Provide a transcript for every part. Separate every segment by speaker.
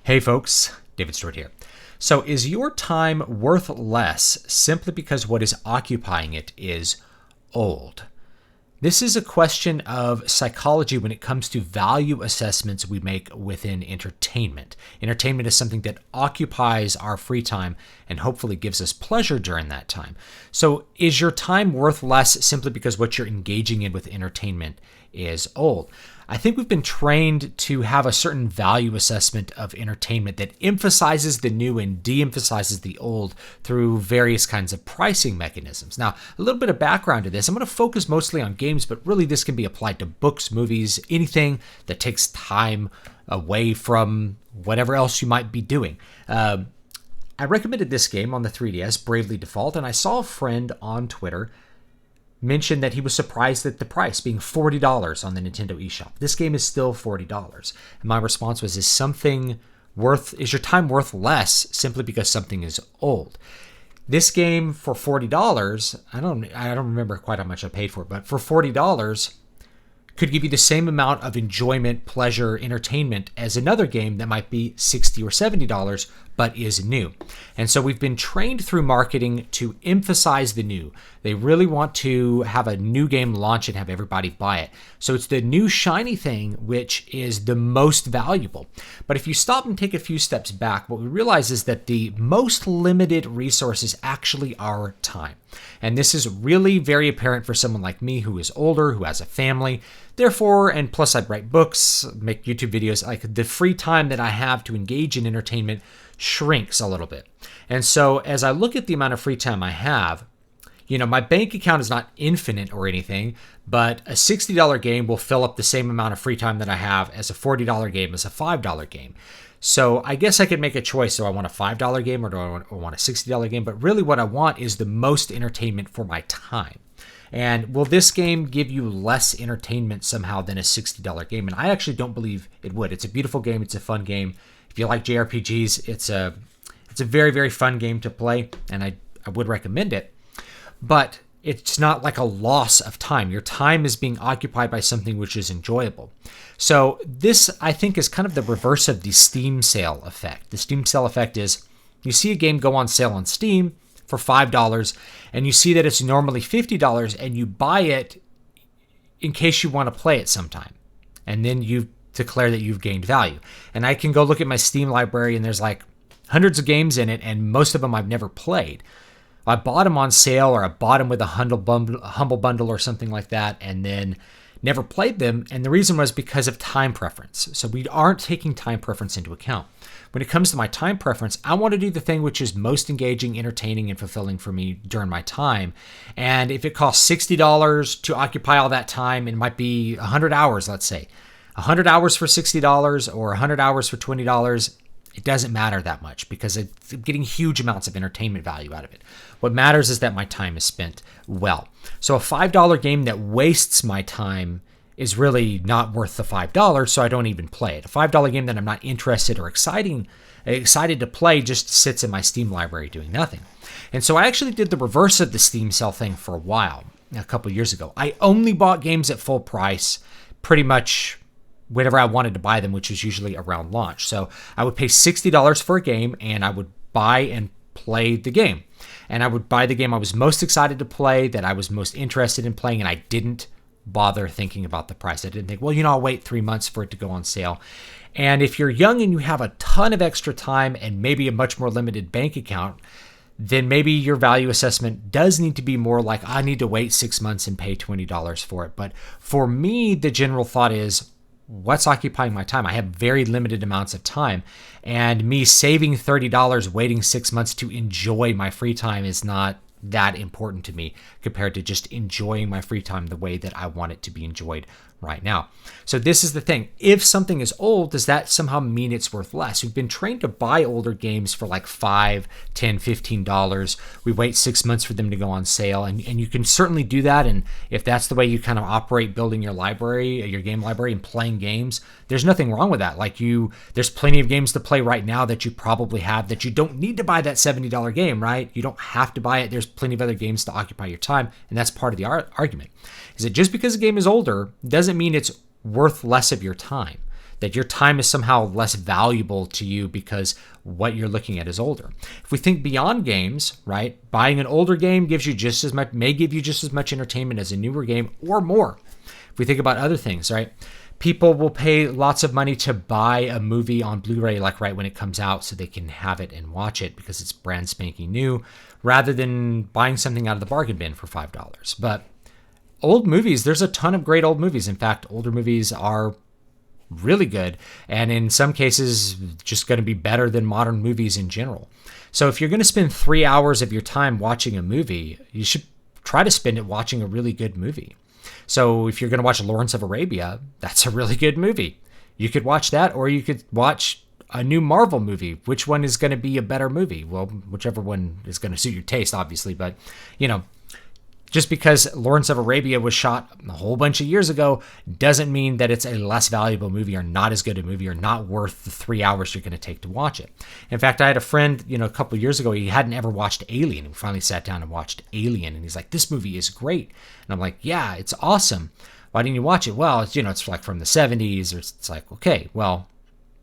Speaker 1: Hey folks, David Stewart here. So is your time worth less simply because what is occupying it is old? This is a question of psychology when it comes to value assessments we make within entertainment. Entertainment is something that occupies our free time and hopefully gives us pleasure during that time. So is your time worth less simply because what you're engaging in with entertainment is old? I think we've been trained to have a certain value assessment of entertainment that emphasizes the new and de-emphasizes the old through various kinds of pricing mechanisms. Now, a little bit of background to this. I'm going to focus mostly on games, but really this can be applied to books, movies, anything that takes time away from whatever else you might be doing. I recommended this game on the 3DS, Bravely Default, and I saw a friend on Twitter mentioned that he was surprised at the price being $40 on the Nintendo eShop. This game is still $40. And my response was, is your time worth less simply because something is old? This game for $40, I don't remember quite how much I paid for it, but for $40 could give you the same amount of enjoyment, pleasure, entertainment as another game that might be $60 or $70, but is new. And so we've been trained through marketing to emphasize the new. They really want to have a new game launch and have everybody buy it. So it's the new shiny thing which is the most valuable. But if you stop and take a few steps back, what we realize is that the most limited resources actually are time. And this is really very apparent for someone like me who is older, who has a family. Therefore, and plus I write books, make YouTube videos, like the free time that I have to engage in entertainment shrinks a little bit. And so as I look at the amount of free time I have, my bank account is not infinite or anything, but a $60 game will fill up the same amount of free time that I have as a $40 game as a $5 game. So I guess I could make a choice. Do I want a $5 game or do I want a $60 game? But really what I want is the most entertainment for my time. And will this game give you less entertainment somehow than a $60 game? And I actually don't believe it would. It's a beautiful game. It's a fun game. If you like JRPGs, it's a very, very fun game to play, and I would recommend it. But it's not like a loss of time. Your time is being occupied by something which is enjoyable. So this, I think, is kind of the reverse of the Steam sale effect. The Steam sale effect is you see a game go on sale on Steam for $5, and you see that it's normally $50, and you buy it in case you want to play it sometime. And then you declare that you've gained value. And I can go look at my Steam library, and there's like hundreds of games in it, and most of them I've never played. I bought them on sale, or I bought them with a Humble Bundle or something like that, and then never played them. And the reason was because of time preference. So we aren't taking time preference into account. When it comes to my time preference, I want to do the thing which is most engaging, entertaining, and fulfilling for me during my time. And if it costs $60 to occupy all that time, it might be 100 hours, let's say. 100 hours for $60 or 100 hours for $20, it doesn't matter that much because I'm getting huge amounts of entertainment value out of it. What matters is that my time is spent well. So a $5 game that wastes my time is really not worth the $5, so I don't even play it. A $5 game that I'm not interested or excited to play just sits in my Steam library doing nothing. And so I actually did the reverse of the Steam sale thing for a while, a couple years ago. I only bought games at full price pretty much whenever I wanted to buy them, which was usually around launch. So I would pay $60 for a game, and I would buy and play the game. And I would buy the game I was most excited to play, that I was most interested in playing, and I didn't bother thinking about the price. I didn't think, I'll wait 3 months for it to go on sale. And if you're young and you have a ton of extra time and maybe a much more limited bank account, then maybe your value assessment does need to be more like, I need to wait 6 months and pay $20 for it. But for me, the general thought is, what's occupying my time? I have very limited amounts of time, and me saving $30 waiting 6 months to enjoy my free time is not that important to me compared to just enjoying my free time the way that I want it to be enjoyed right now. So this is the thing. If something is old, does that somehow mean it's worth less? We've been trained to buy older games for like $5, $10, $15. We wait 6 months for them to go on sale. And you can certainly do that. And if that's the way you kind of operate building your library, your game library, and playing games, there's nothing wrong with that. There's plenty of games to play right now that you probably have that you don't need to buy that $70 game, right? You don't have to buy it. There's plenty of other games to occupy your time. And that's part of the argument. Is that just because a game is older doesn't mean it's worth less of your time. that your time is somehow less valuable to you because what you're looking at is older. If we think beyond games, right, buying an older game gives you just as much, may give you just as much entertainment as a newer game or more. If we think about other things, right, people will pay lots of money to buy a movie on Blu-ray like right when it comes out so they can have it and watch it because it's brand spanking new, rather than buying something out of the bargain bin for $5. But old movies, there's a ton of great old movies. In fact, older movies are really good, and in some cases just going to be better than modern movies in general. So if you're going to spend 3 hours of your time watching a movie, you should try to spend it watching a really good movie. So if you're going to watch Lawrence of Arabia, that's a really good movie. You could watch that, or you could watch a new Marvel movie. Which one is going to be a better movie? Well, whichever one is going to suit your taste, obviously. But, you know, just because Lawrence of Arabia was shot a whole bunch of years ago doesn't mean that it's a less valuable movie or not as good a movie or not worth the 3 hours you're going to take to watch it. In fact, I had a friend, you know, a couple of years ago, he hadn't ever watched Alien. We finally sat down and watched Alien, and he's like, this movie is great. And I'm like, yeah, it's awesome. Why didn't you watch it? Well, it's, you know, it's like from the 70s. Or it's like, okay, well,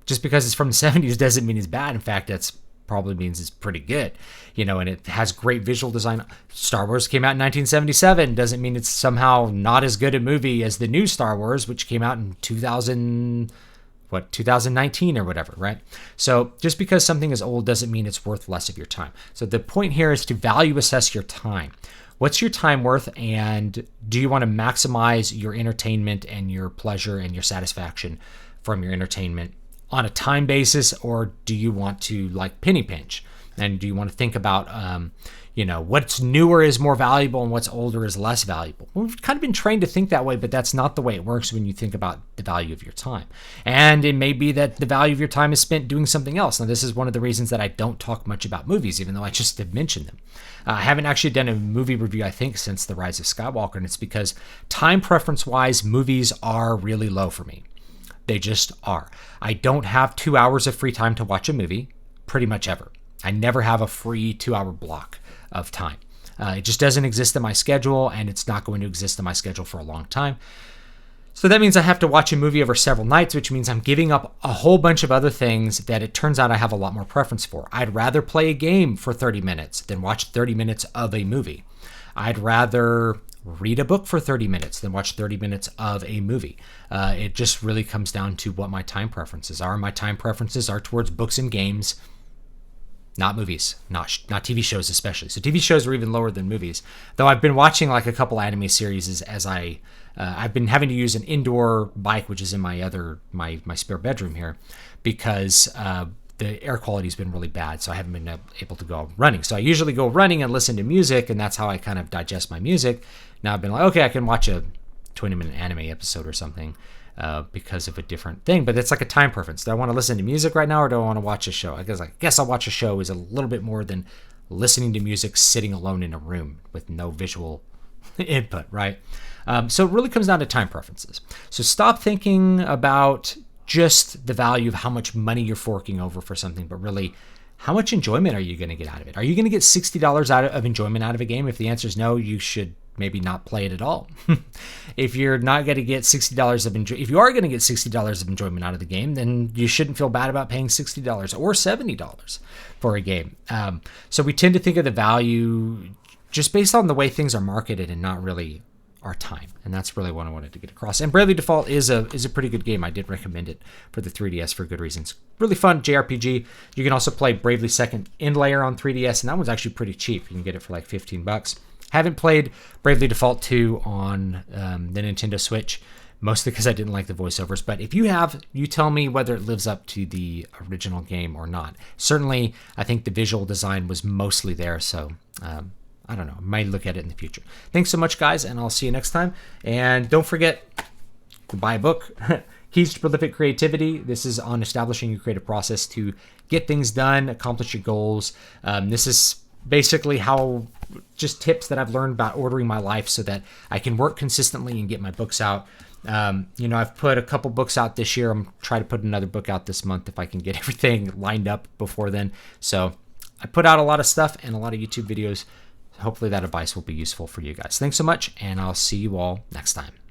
Speaker 1: just because it's from the 70s doesn't mean it's bad. In fact, that's probably means it's pretty good, you know, and it has great visual design. Star Wars came out in 1977 doesn't mean it's somehow not as good a movie as the new Star Wars, which came out in 2019 or whatever, right? So just because something is old doesn't mean it's worth less of your time. So the point here is to value assess your time. What's your time worth, and do you want to maximize your entertainment and your pleasure and your satisfaction from your entertainment on a time basis, or do you want to like penny pinch? And do you want to think about, you know, what's newer is more valuable and what's older is less valuable? Well, we've kind of been trained to think that way, but that's not the way it works when you think about the value of your time. And it may be that the value of your time is spent doing something else. Now, this is one of the reasons that I don't talk much about movies, even though I just have mentioned them. I haven't actually done a movie review, I think, since The Rise of Skywalker, and it's because time preference-wise, movies are really low for me. They just are. I don't have 2 hours of free time to watch a movie, pretty much ever. I never have a free 2-hour block of time. It just doesn't exist in my schedule, and it's not going to exist in my schedule for a long time. So that means I have to watch a movie over several nights, which means I'm giving up a whole bunch of other things that it turns out I have a lot more preference for. I'd rather play a game for 30 minutes than watch 30 minutes of a movie. I'd rather read a book for 30 minutes than watch 30 minutes of a movie. It just really comes down to what my time preferences are. My time preferences are towards books and games, not movies, not TV shows especially. So TV shows are even lower than movies. Though I've been watching like a couple anime series as I've been having to use an indoor bike, which is in my spare bedroom here, because the air quality has been really bad, so I haven't been able to go running. So I usually go running and listen to music, and that's how I kind of digest my music. Now I've been like, okay, I can watch a 20-minute anime episode or something because of a different thing, but it's like a time preference. Do I want to listen to music right now, or do I want to watch a show? I guess I'll watch a show is a little bit more than listening to music sitting alone in a room with no visual input, right? So it really comes down to time preferences. So stop thinking about just the value of how much money you're forking over for something, but really, how much enjoyment are you going to get out of it? Are you going to get $60 out of enjoyment out of a game? If the answer is no, you should maybe not play it at all. If you're not going to get $60 of if you are going to get $60 of enjoyment out of the game, then you shouldn't feel bad about paying $60 or $70 for a game. So we tend to think of the value just based on the way things are marketed and not really our time, and that's really what I wanted to get across. And Bravely Default is a pretty good game. I did recommend it for the 3DS for good reasons. Really fun JRPG. You can also play Bravely Second Endlayer on 3DS, and that one's actually pretty cheap. You can get it for like $15. Haven't played Bravely Default 2 on the Nintendo Switch, mostly because I didn't like the voiceovers. But if you have, you tell me whether it lives up to the original game or not. Certainly, I think the visual design was mostly there, so I don't know. I might look at it in the future. Thanks so much, guys, and I'll see you next time. And don't forget to buy a book, Keys to Prolific Creativity. This is on establishing your creative process to get things done, accomplish your goals. This is basically how just tips that I've learned about ordering my life so that I can work consistently and get my books out. I've put a couple books out this year. I'm trying to put another book out this month if I can get everything lined up before then. So I put out a lot of stuff and a lot of YouTube videos. Hopefully that advice will be useful for you guys. Thanks so much, and I'll see you all next time.